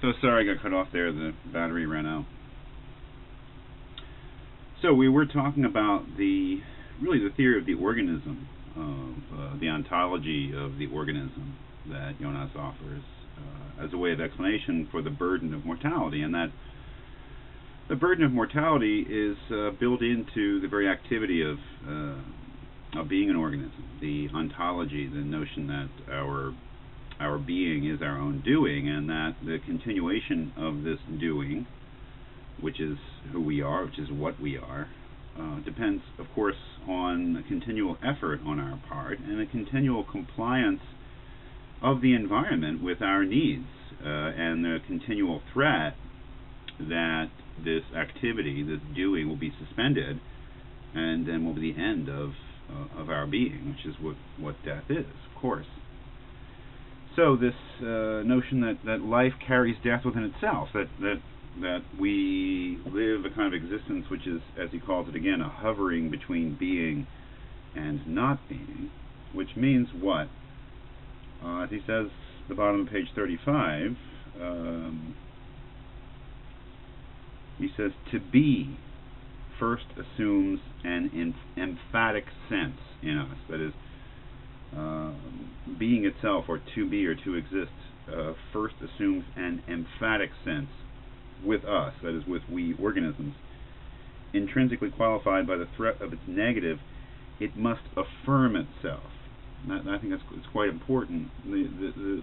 So sorry I got cut off there, the battery ran out. So we were talking about really the theory of the organism, of the ontology of the organism that Jonas offers as a way of explanation for the burden of mortality, and that the burden of mortality is built into the very activity of being an organism, the ontology, the notion that our being is our own doing, and that the continuation of this doing, which is who we are, which is what we are, depends, of course, on a continual effort on our part and a continual compliance of the environment with our needs, and the continual threat that this activity, this doing, will be suspended, and then will be the end of our being, which is what death is, of course. So this notion that life carries death within itself, that we live a kind of existence which is, as he calls it again, a hovering between being and not being, which means what? As he says at the bottom of page 35, he says, to be first assumes an emphatic sense in us. That is, being itself, or to be or to exist, first assumes an emphatic sense with us, that is, with we organisms. Intrinsically qualified by the threat of its negative, it must affirm itself. I think it's quite important. The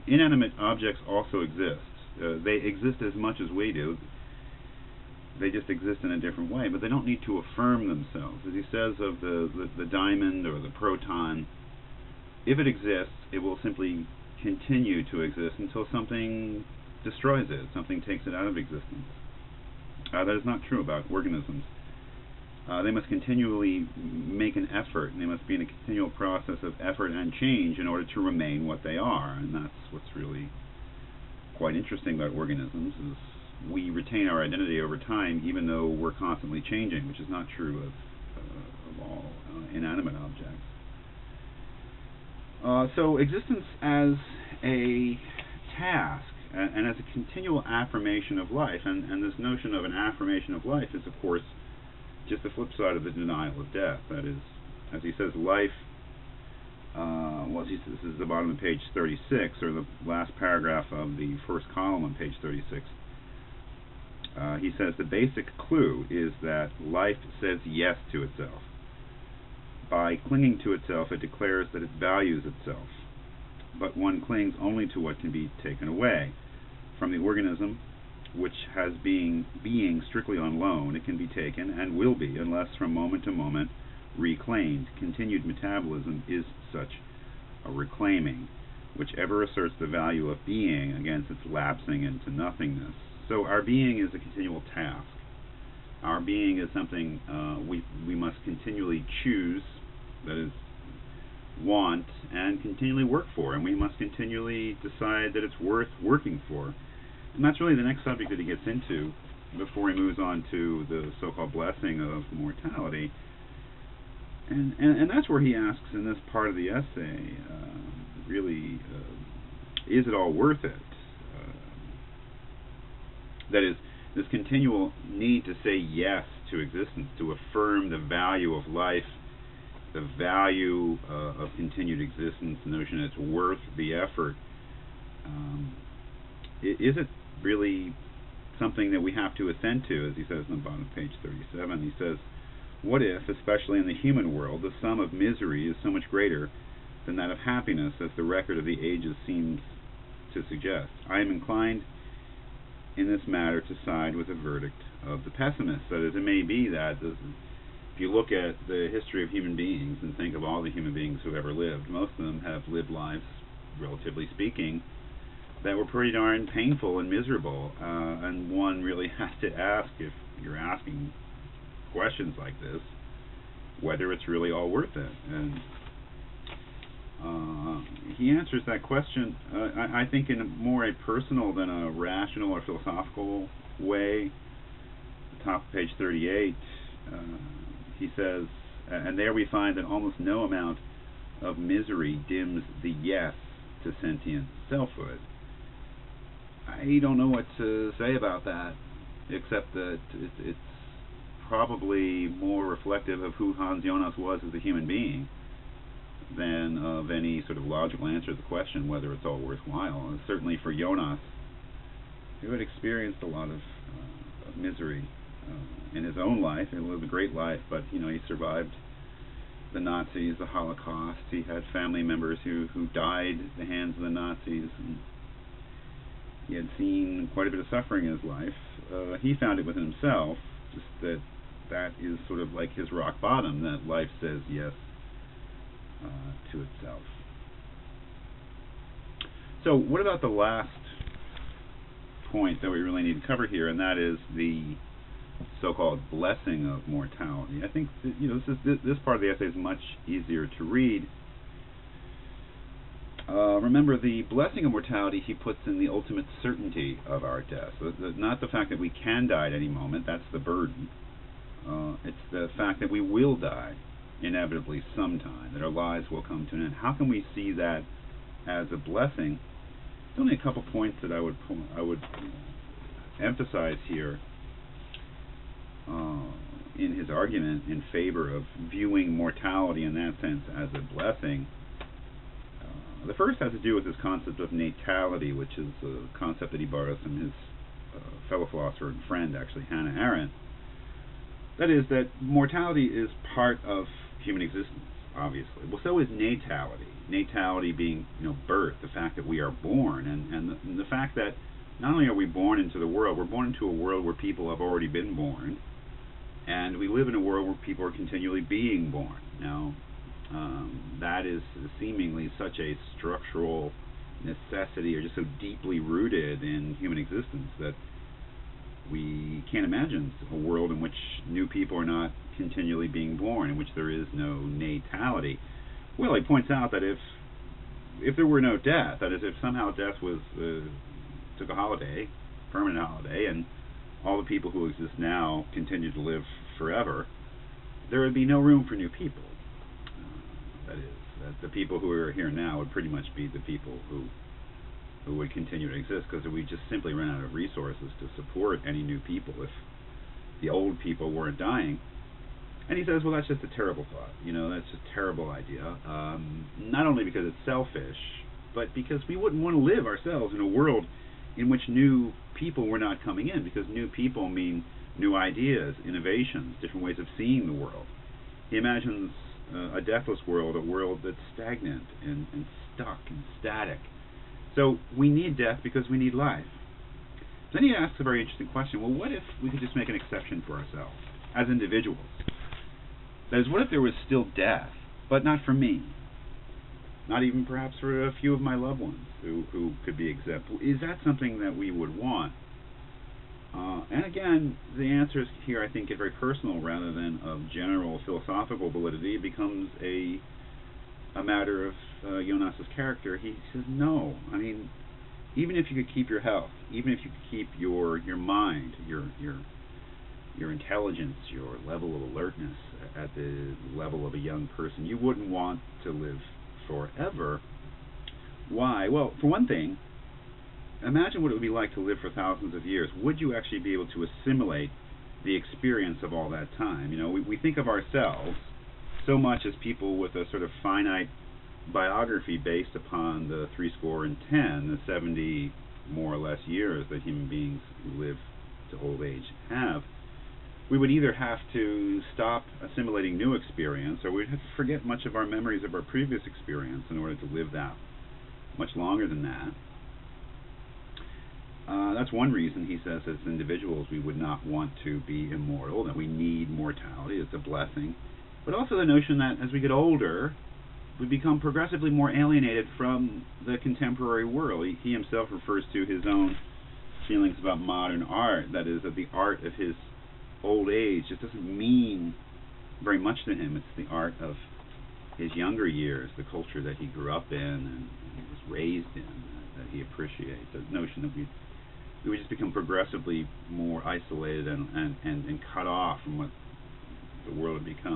inanimate objects also exist. They exist as much as we do. They just exist in a different way, but they don't need to affirm themselves. As he says of the diamond or the proton, if it exists, it will simply continue to exist until something destroys it, something takes it out of existence. That is not true about organisms. They must continually make an effort, and they must be in a continual process of effort and change in order to remain what they are, and that's what's really quite interesting about organisms, is we retain our identity over time even though we're constantly changing, which is not true of all inanimate objects. So existence as a task and as a continual affirmation of life, and this notion of an affirmation of life is, of course, just the flip side of the denial of death. That is, as he says, life, this is the bottom of page 36, or the last paragraph of the first column on page 36. He says the basic clue is that life says yes to itself. By clinging to itself, it declares that it values itself. But one clings only to what can be taken away. From the organism, which has being strictly on loan, it can be taken, and will be, unless from moment to moment reclaimed. Continued metabolism is such a reclaiming, which ever asserts the value of being against its lapsing into nothingness. So our being is a continual task. Our being is something we must continually choose, that is, want, and continually work for, and we must continually decide that it's worth working for. And that's really the next subject that he gets into before he moves on to the so-called blessing of mortality. And that's where he asks in this part of the essay, really, is it all worth it? That is, this continual need to say yes to existence, to affirm the value of life, the value of continued existence, the notion that it's worth the effort. Is it really something that we have to assent to, as he says on the bottom of page 37? He says, what if, especially in the human world, the sum of misery is so much greater than that of happiness, as the record of the ages seems to suggest? I am inclined in this matter to side with the verdict of the pessimist. That is, it may be that if you look at the history of human beings and think of all the human beings who ever lived, most of them have lived lives, relatively speaking, that were pretty darn painful and miserable, and one really has to ask, if you're asking questions like this, whether it's really all worth it. And he answers that question, I think, in more a personal than a rational or philosophical way. At the top of page 38, he says, and there we find that almost no amount of misery dims the yes to sentient selfhood. I don't know what to say about that, except that it's probably more reflective of who Hans Jonas was as a human being than of any sort of logical answer to the question whether it's all worthwhile. And certainly for Jonas, who had experienced a lot of misery in his own life. He lived a great life, but he survived the Nazis, the Holocaust. He had family members who died at the hands of the Nazis, and he had seen quite a bit of suffering in his life. He found it within himself, just that is sort of like his rock bottom, that life says yes to itself. So what about the last point that we really need to cover here, and that is the so-called blessing of mortality. I think this part of the essay is much easier to read. Remember, the blessing of mortality he puts in the ultimate certainty of our death. So not the fact that we can die at any moment, that's the burden. It's the fact that we will die inevitably sometime, that our lives will come to an end. How can we see that as a blessing? There's only a couple points that I would emphasize here in his argument in favor of viewing mortality in that sense as a blessing. The first has to do with this concept of natality, which is a concept that he borrows from his fellow philosopher and friend, actually, Hannah Arendt. That is, that mortality is part of human existence, obviously. Well, so is natality. Natality being, birth, the fact that we are born, and the fact that not only are we born into the world, we're born into a world where people have already been born, and we live in a world where people are continually being born. Now, that is seemingly such a structural necessity, or just so deeply rooted in human existence, that we can't imagine a world in which new people are not continually being born, in which there is no natality. Well, he points out that if there were no death, that is, if somehow death was took a holiday, permanent holiday, and all the people who exist now continue to live forever, there would be no room for new people. That is, that the people who are here now would pretty much be the people who would continue to exist, because we just simply run out of resources to support any new people if the old people weren't dying. And he says, well, that's just a terrible thought. That's just a terrible idea. Not only because it's selfish, but because we wouldn't want to live ourselves in a world in which new people were not coming in, because new people mean new ideas, innovations, different ways of seeing the world. He imagines a deathless world, a world that's stagnant and stuck and static. So we need death because we need life. Then he asks a very interesting question. Well, what if we could just make an exception for ourselves as individuals? That is, what if there was still death, but not for me? Not even perhaps for a few of my loved ones who could be exempt. Is that something that we would want? And again, the answer is here, I think, is very personal rather than of general philosophical validity. It becomes a matter of Jonas's character. He says no. I mean, even if you could keep your health, even if you could keep your mind, your intelligence, your level of alertness at the level of a young person, you wouldn't want to live forever. Why? Well, for one thing, imagine what it would be like to live for thousands of years. Would you actually be able to assimilate the experience of all that time? We think of ourselves so much as people with a sort of finite biography based upon the 70 the 70 more or less years that human beings who live to old age have. We would either have to stop assimilating new experience, or we'd have to forget much of our memories of our previous experience in order to live that much longer than that. That's one reason, he says, as individuals we would not want to be immortal, that we need mortality. It's a blessing. But also the notion that as we get older, we become progressively more alienated from the contemporary world. He himself refers to his own feelings about modern art, that is, that the art of his old age just doesn't mean very much to him. It's the art of his younger years, the culture that he grew up in and he was raised in, that he appreciates. The notion that we would just become progressively more isolated and cut off from what the world had become.